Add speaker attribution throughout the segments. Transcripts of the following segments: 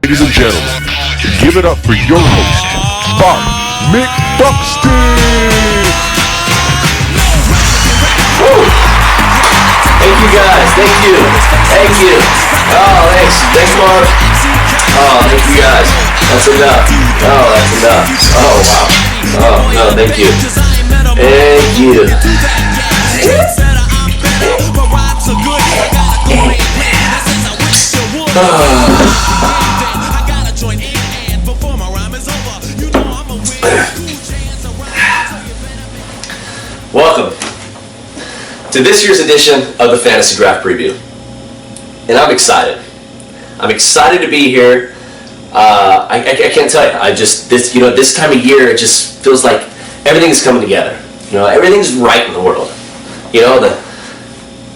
Speaker 1: Ladies and gentlemen, give it up for your host, Bob McBuxton.
Speaker 2: Thank you guys, thank you. Oh, thanks Mark. Oh, thank you guys. That's enough. Oh, that's enough. Oh, wow. Oh, no, thank you. Thank you. Welcome to this year's edition of the Fantasy Draft Preview. And I'm excited. I'm excited to be here. I can't tell you. This time of year, it just feels like everything's coming together. Everything's right in the world. The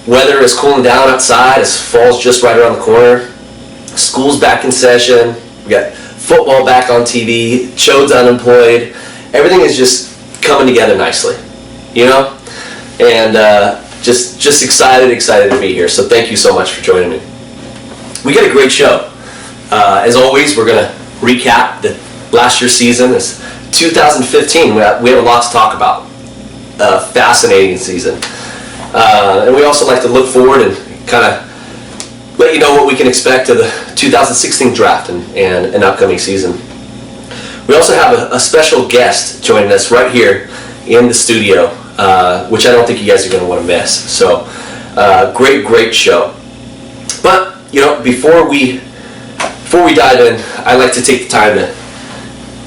Speaker 2: weather is cooling down outside as fall's just right around the corner. School's back in session. We got football back on TV. Chode's unemployed. Everything is just coming together nicely. And just excited to be here. So thank you so much for joining me. We got a great show. As always, we're going to recap the last year's season. It's 2015. We have a lot to talk about. Fascinating season. And we also like to look forward and kind of let you know what we can expect of the 2016 draft and an upcoming season. We also have a special guest joining us right here in the studio, which I don't think you guys are going to want to miss. So, great show. But before we dive in, I'd like to take the time to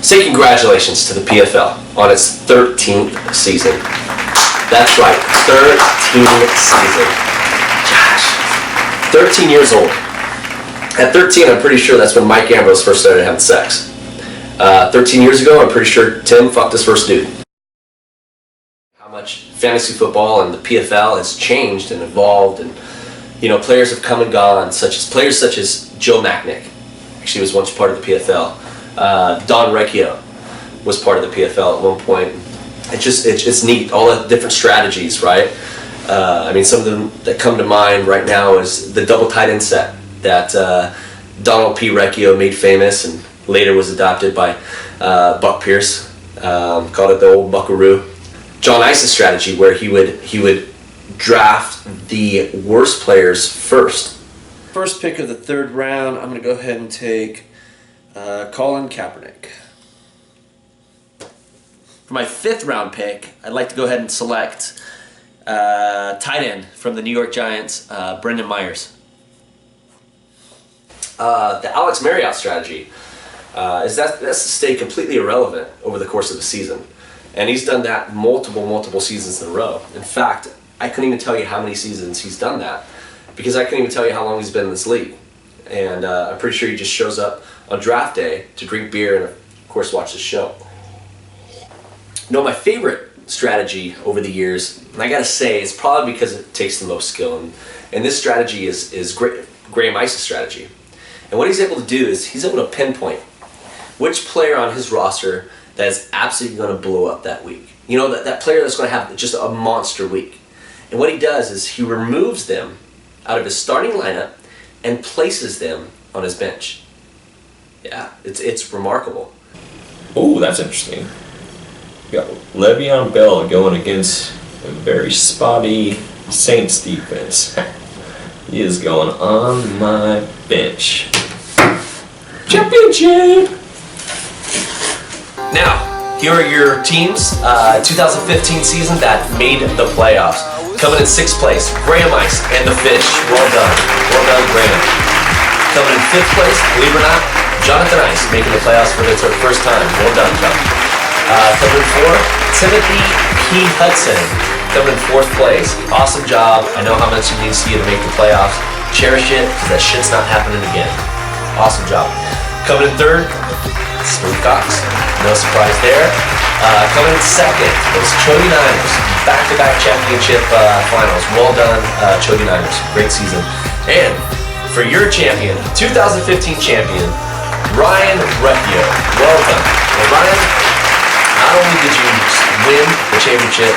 Speaker 2: say congratulations to the PFL on its 13th season. That's right, 13th season. Gosh, 13 years old. At 13, I'm pretty sure that's when Mike Ambrose first started having sex. 13 years ago, I'm pretty sure Tim fucked his first dude. How much fantasy football and the PFL has changed and evolved, and players have come and gone, players such as Joe Macknick. Actually was once part of the PFL. Don Recchio was part of the PFL at one point. It's neat, all the different strategies, right? Some of them that come to mind right now is the double tight end set that Donald P. Recchio made famous and later was adopted by Buck Pierce. Called it the old Buckaroo. John Ice's strategy, where he would draft the worst players first. First pick of the third round, I'm going to go ahead and take Colin Kaepernick. For my fifth round pick, I'd like to go ahead and select tight end from the New York Giants, Brendan Myers. The Alex Marriott strategy is that's to stay completely irrelevant over the course of the season. And he's done that multiple seasons in a row. In fact, I couldn't even tell you how many seasons he's done that because I couldn't even tell you how long he's been in this league. And I'm pretty sure he just shows up on draft day to drink beer and, of course, watch the show. My favorite strategy over the years, and I got to say, it's probably because it takes the most skill. And this strategy is Graham Ice's strategy. And what he's able to do is he's able to pinpoint which player on his roster that is absolutely going to blow up that week. That player that's going to have just a monster week. And what he does is he removes them out of his starting lineup and places them on his bench. Yeah, it's remarkable.
Speaker 3: Oh, that's interesting. We got Le'Veon Bell going against a very spotty Saints defense. He is going on my bench. Championship!
Speaker 2: Now, here are your teams. 2015 season that made the playoffs. Coming in 6th place, Graham Ice and the Fish. Well done, Graham. Coming in 5th place, believe it or not, Jonathan Ice making the playoffs for the first time. Well done, John. Coming in 4th, Timothy P. Hudson. Coming in 4th place. Awesome job. I know how much it means to you to make the playoffs. Cherish it, because that shit's not happening again. Awesome job. Coming in 3rd, Smooth Cox. No surprise there. Coming in 2nd was Chody Niners. Back-to-back championship finals. Well done, Chody Niners. Great season. And for your champion, 2015 champion, Ryan Recchio. Well done. And Ryan, not only did you win the championship,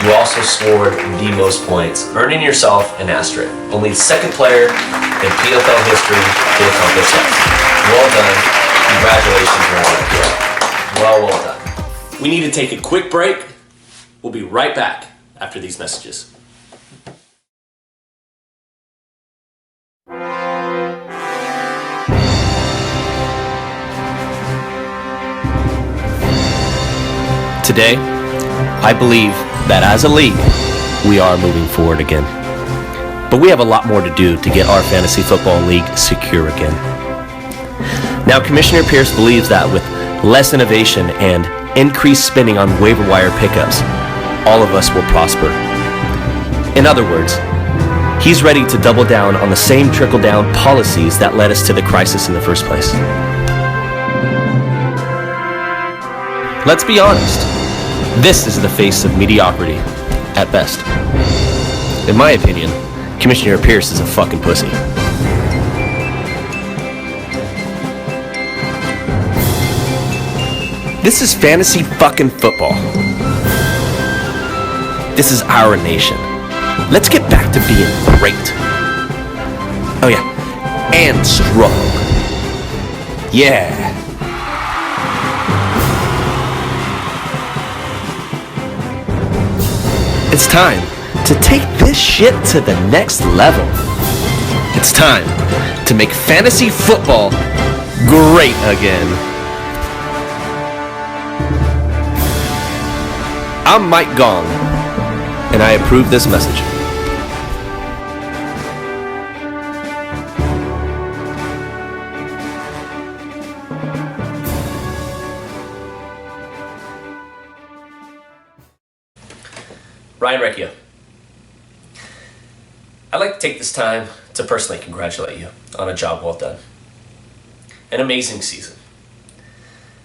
Speaker 2: You also scored the most points, earning yourself an asterisk. Only the second player in PFL history to accomplish that. Well done. Congratulations, Ryan. Well done. We need to take a quick break. We'll be right back after these messages. Today, I believe that as a league, we are moving forward again. But we have a lot more to do to get our fantasy football league secure again. Now, Commissioner Pierce believes that with less innovation and increased spending on waiver wire pickups, all of us will prosper. In other words, he's ready to double down on the same trickle-down policies that led us to the crisis in the first place. Let's be honest. This is the face of mediocrity, at best. In my opinion, Commissioner Pierce is a fucking pussy. This is fantasy fucking football. This is our nation. Let's get back to being great. Oh yeah, and strong. Yeah. It's time to take this shit to the next level. It's time to make fantasy football great again. I'm Mike Gong, and I approve this message. Ryan Recchio. I'd like to take this time to personally congratulate you on a job well done. An amazing season.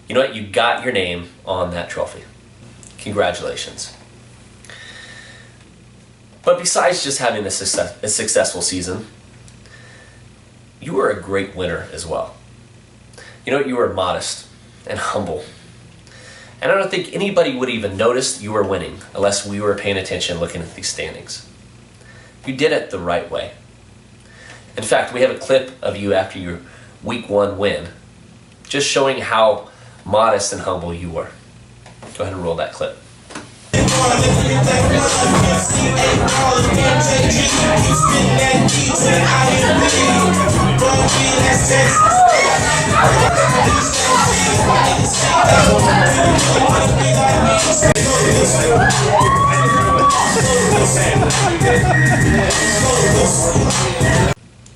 Speaker 2: You know what? You got your name on that trophy. Congratulations. But besides just having a successful season, you were a great winner as well. You know what? You were modest and humble. And I don't think anybody would even notice you were winning unless we were paying attention looking at these standings. You did it the right way. In fact, we have a clip of you after your week 1 win, just showing how modest and humble you were. Go ahead and roll that clip.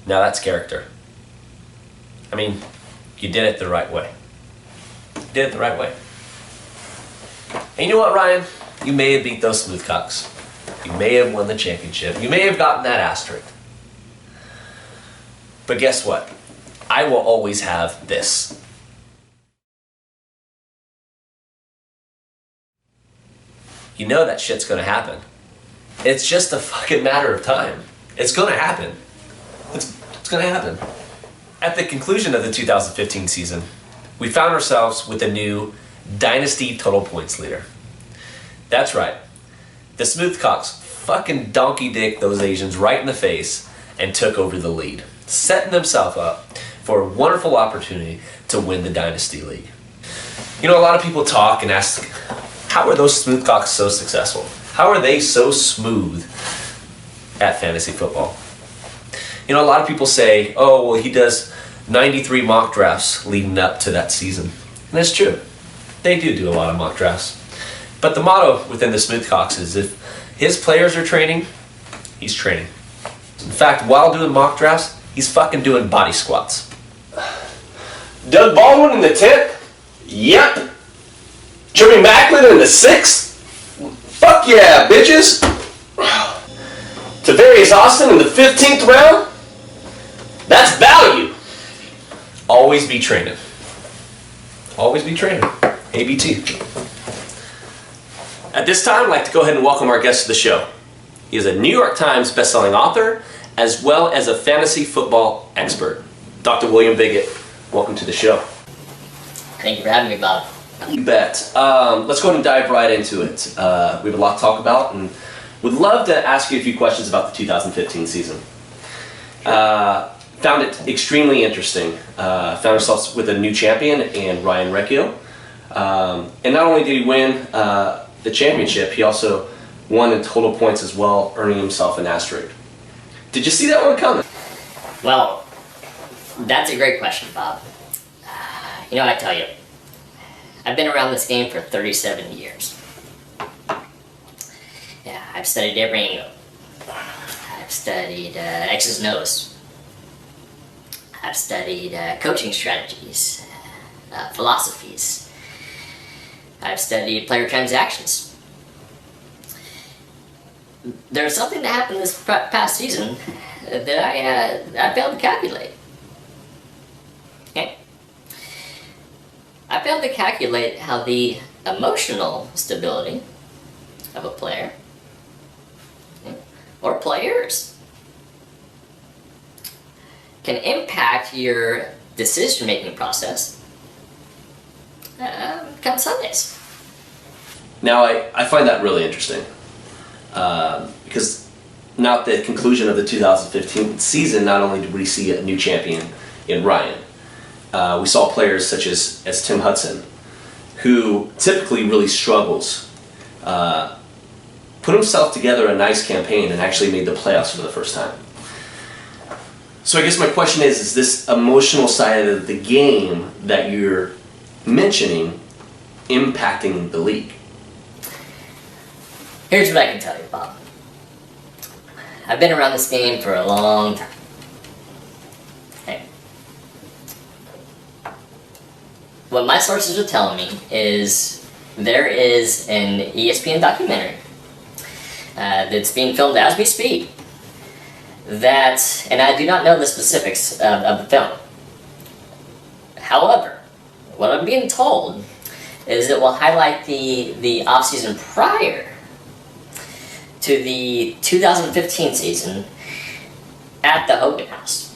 Speaker 2: Now that's character. I mean, you did it the right way. You did it the right way. And you know what, Ryan? You may have beat those smoothcocks. You may have won the championship. You may have gotten that asterisk. But guess what? I will always have this. You know that shit's gonna happen. It's just a fucking matter of time. It's gonna happen. It's gonna happen. At the conclusion of the 2015 season, we found ourselves with a new Dynasty total points leader. That's right. The Smoothcocks fucking donkey dicked those Asians right in the face and took over the lead, setting themselves up for a wonderful opportunity to win the Dynasty League. You know, a lot of people talk and ask, how are those Smoothcocks so successful? How are they so smooth at fantasy football? You know, a lot of people say, oh, well, he does 93 mock drafts leading up to that season. And that's true. They do a lot of mock drafts. But the motto within the Smoothcocks is if his players are training, he's training. In fact, while doing mock drafts, he's fucking doing body squats. Doug Baldwin in the 10th? Yep. Jimmy Macklin in the 6th? Fuck yeah, bitches. Tavarius Austin in the 15th round? That's value. Always be training. Always be training. ABT. At this time, I'd like to go ahead and welcome our guest to the show. He is a New York Times bestselling author, as well as a fantasy football expert. Dr. William Bigot, welcome to the show.
Speaker 4: Thank you for having me, Bob.
Speaker 2: You bet. Let's go ahead and dive right into it. We have a lot to talk about, and would love to ask you a few questions about the 2015 season. Found it extremely interesting. Found ourselves with a new champion in Ryan Recchio. And not only did he win the championship, he also won in total points as well, earning himself an asterisk. Did you see that one coming?
Speaker 4: Well, that's a great question, Bob. You know, I tell you, I've been around this game for 37 years. Yeah, I've studied every angle. I've studied X's and O's. I've studied coaching strategies, philosophies. I've studied player transactions. There's something that happened this past season that I failed to calculate. Okay? I failed to calculate how the emotional stability of a player or players can impact your decision-making process come Sundays.
Speaker 2: Now, I find that really interesting because now at the conclusion of the 2015 season, not only did we see a new champion in Ryan, we saw players such as Tim Hudson, who typically really struggles, put himself together a nice campaign and actually made the playoffs for the first time. So I guess my question is this emotional side of the game that you're mentioning impacting the league?
Speaker 4: Here's what I can tell you, Bob. I've been around this game for a long time. Okay. What my sources are telling me is there is an ESPN documentary that's being filmed as we speak that, and I do not know the specifics of the film. However, what I'm being told is it will highlight the off-season prior to the 2015 season at the Hogan House.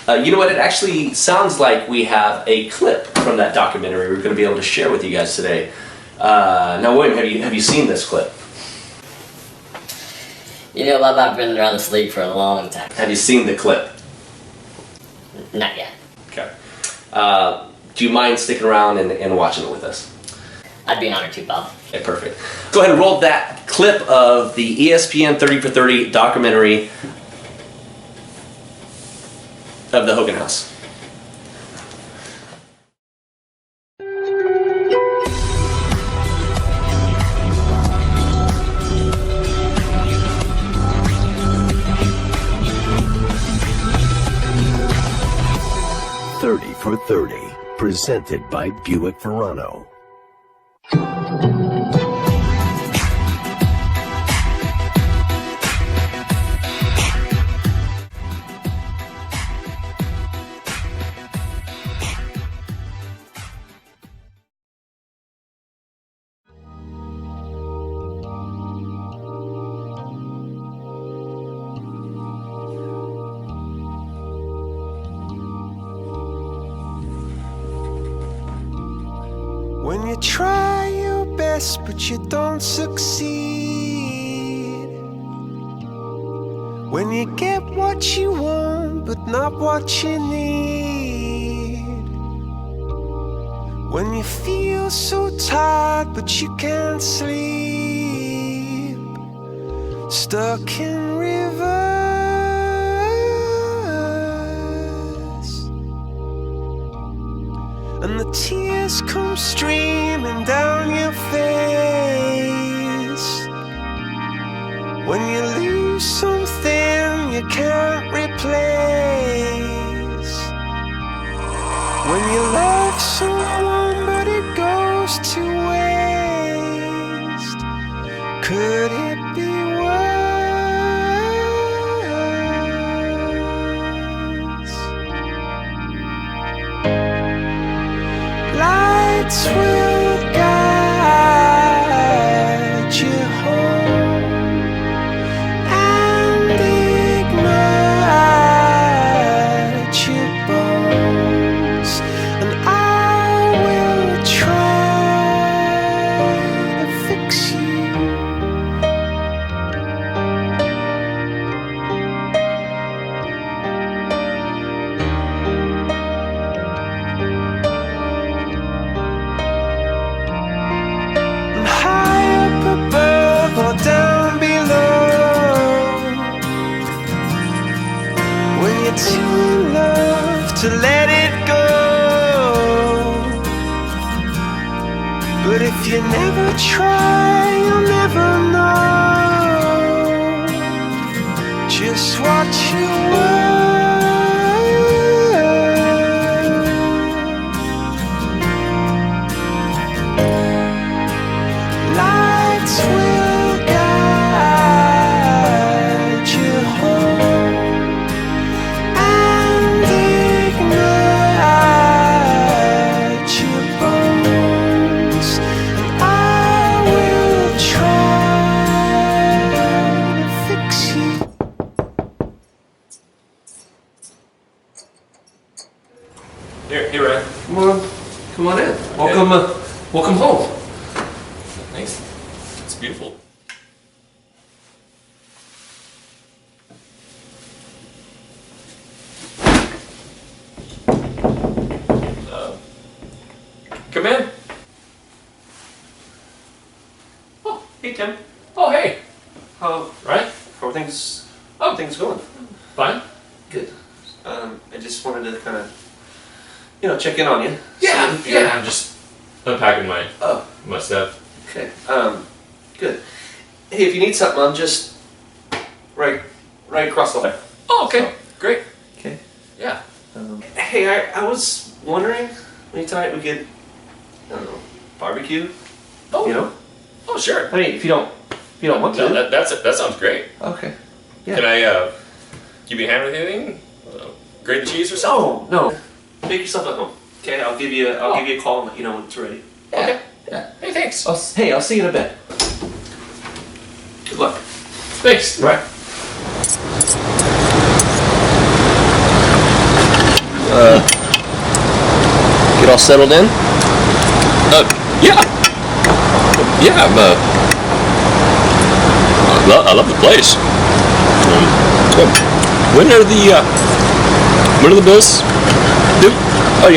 Speaker 2: You know what? It actually sounds like we have a clip from that documentary we're going to be able to share with you guys today. Now, William, have you seen this clip?
Speaker 4: You know, Bob, I've been around this league for a long time.
Speaker 2: Have you seen the clip?
Speaker 4: Not yet.
Speaker 2: Okay. Do you mind sticking around and watching it with us?
Speaker 4: I'd be honored to, Bob.
Speaker 2: Okay, perfect. Go ahead and roll that clip of the ESPN 30 for 30 documentary of the Hogan House.
Speaker 5: For 30, presented by Buick Verano.
Speaker 6: When you try your best but you don't succeed, when you get what you want but not what you need, when you feel so tired but you can't sleep, stuck in reverse, and the tears come streaming down your face, when you lose something you can't replace, when you love someone but it goes to waste, could it be worse? Lights will guide you home and ignite your bones, and I will try to let it go. But if you never try, you'll never know just what you were. Lights will guide you home and ignite your bones, and I will try to fix you.
Speaker 3: Here, Ryan.
Speaker 2: Come on in. Welcome home.
Speaker 3: Thanks. It's beautiful. Come in.
Speaker 2: Oh, hey Tim.
Speaker 3: Oh, hey.
Speaker 2: Right? How are things going?
Speaker 3: Fine.
Speaker 2: Good. I just wanted to kind of, check in on you.
Speaker 3: Yeah,
Speaker 2: See if you're-
Speaker 3: I'm just unpacking my
Speaker 2: Oh,
Speaker 3: my stuff.
Speaker 2: okay. Good. Hey, if you need something, I'm just right across the way.
Speaker 3: Oh, okay. Great.
Speaker 2: Okay.
Speaker 3: Yeah.
Speaker 2: Hey, I was wondering, maybe tonight we could, I don't know, barbecue.
Speaker 3: Oh.
Speaker 2: You know?
Speaker 3: Oh, sure.
Speaker 2: I mean, if you don't want to.
Speaker 3: No, that sounds great.
Speaker 2: Okay. Yeah.
Speaker 3: Can I give you a hand with anything? Grate the cheese or something?
Speaker 2: No. Make yourself at home. Okay, I'll give you a call and let you know when it's ready.
Speaker 3: Okay.
Speaker 2: Yeah.
Speaker 3: Hey, thanks.
Speaker 2: I'll see you in a bit. Good luck.
Speaker 3: Thanks.
Speaker 2: Right.
Speaker 7: Get all settled in?
Speaker 3: Yeah. Yeah, I love the place. When are the bills due?
Speaker 7: Oh, we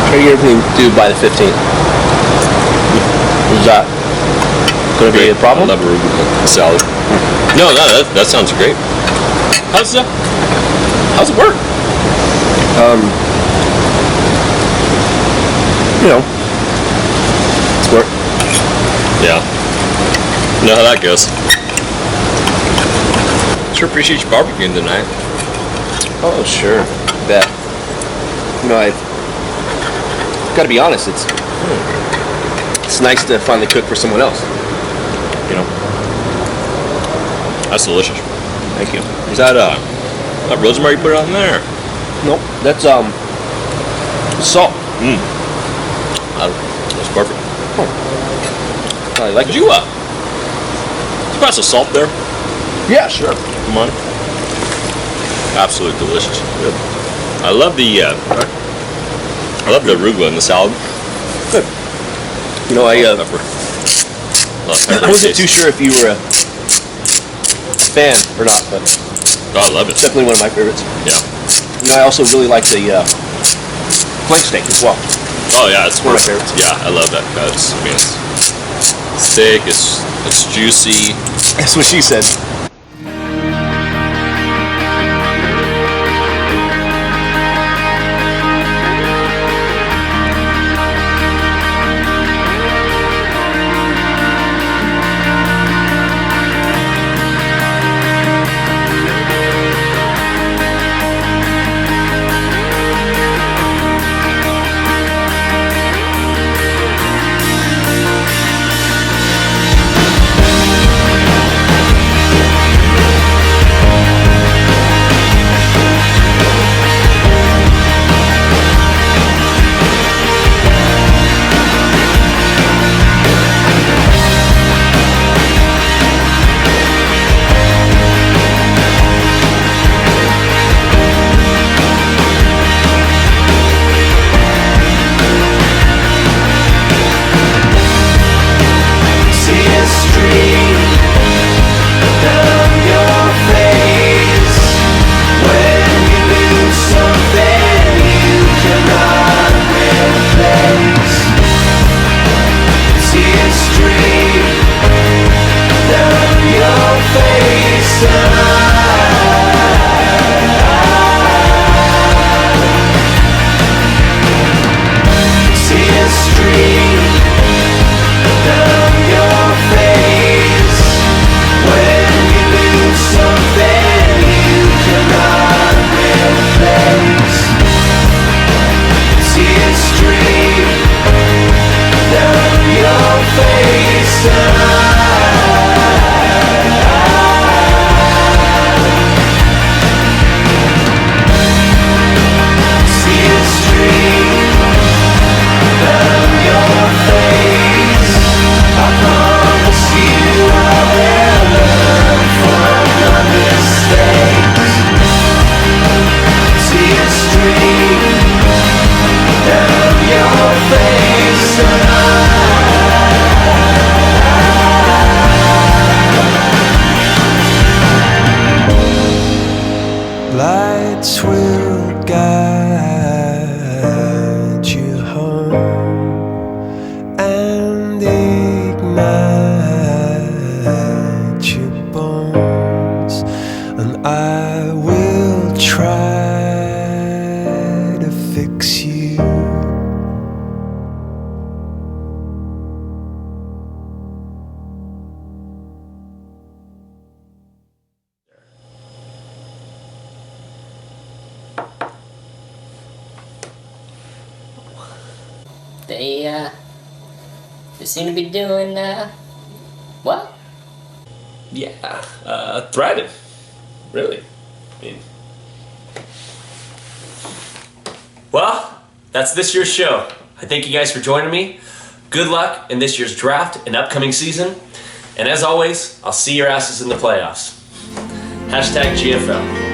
Speaker 7: are you everything due by the 15th? Is that going to be a problem?
Speaker 3: I love arugula salad. No, that sounds great. How's it work?
Speaker 7: It's work.
Speaker 3: Yeah. You know how that goes. Sure appreciate you barbecuing tonight.
Speaker 7: Oh, sure. Bet. I gotta be honest, it's nice to finally cook for someone else.
Speaker 3: That's delicious.
Speaker 7: Thank you.
Speaker 3: Is that rosemary you put on there?
Speaker 7: Nope, that's salt.
Speaker 3: That's perfect.
Speaker 7: I like
Speaker 3: Did
Speaker 7: it.
Speaker 3: you pass some salt there?
Speaker 7: Yeah, sure.
Speaker 3: Come on. Absolutely delicious. Good. I love the arugula in the salad.
Speaker 7: Good.
Speaker 3: Pepper.
Speaker 7: I wasn't too sure if you were a fan or not, but
Speaker 3: Oh, I love it.
Speaker 7: definitely one of my favorites.
Speaker 3: Yeah.
Speaker 7: I also really like the flank steak as well.
Speaker 3: Oh yeah, it's
Speaker 7: One of my
Speaker 3: perfect.
Speaker 7: favorites.
Speaker 3: Yeah, I love that cut. It's thick. It's juicy.
Speaker 7: That's what she said.
Speaker 6: tonight your bones, and I will try to fix you.
Speaker 4: They seem to be doing, well.
Speaker 2: Yeah, thriving. Really. I mean. Well, that's this year's show. I thank you guys for joining me. Good luck in this year's draft and upcoming season. And as always, I'll see your asses in the playoffs. #GFL.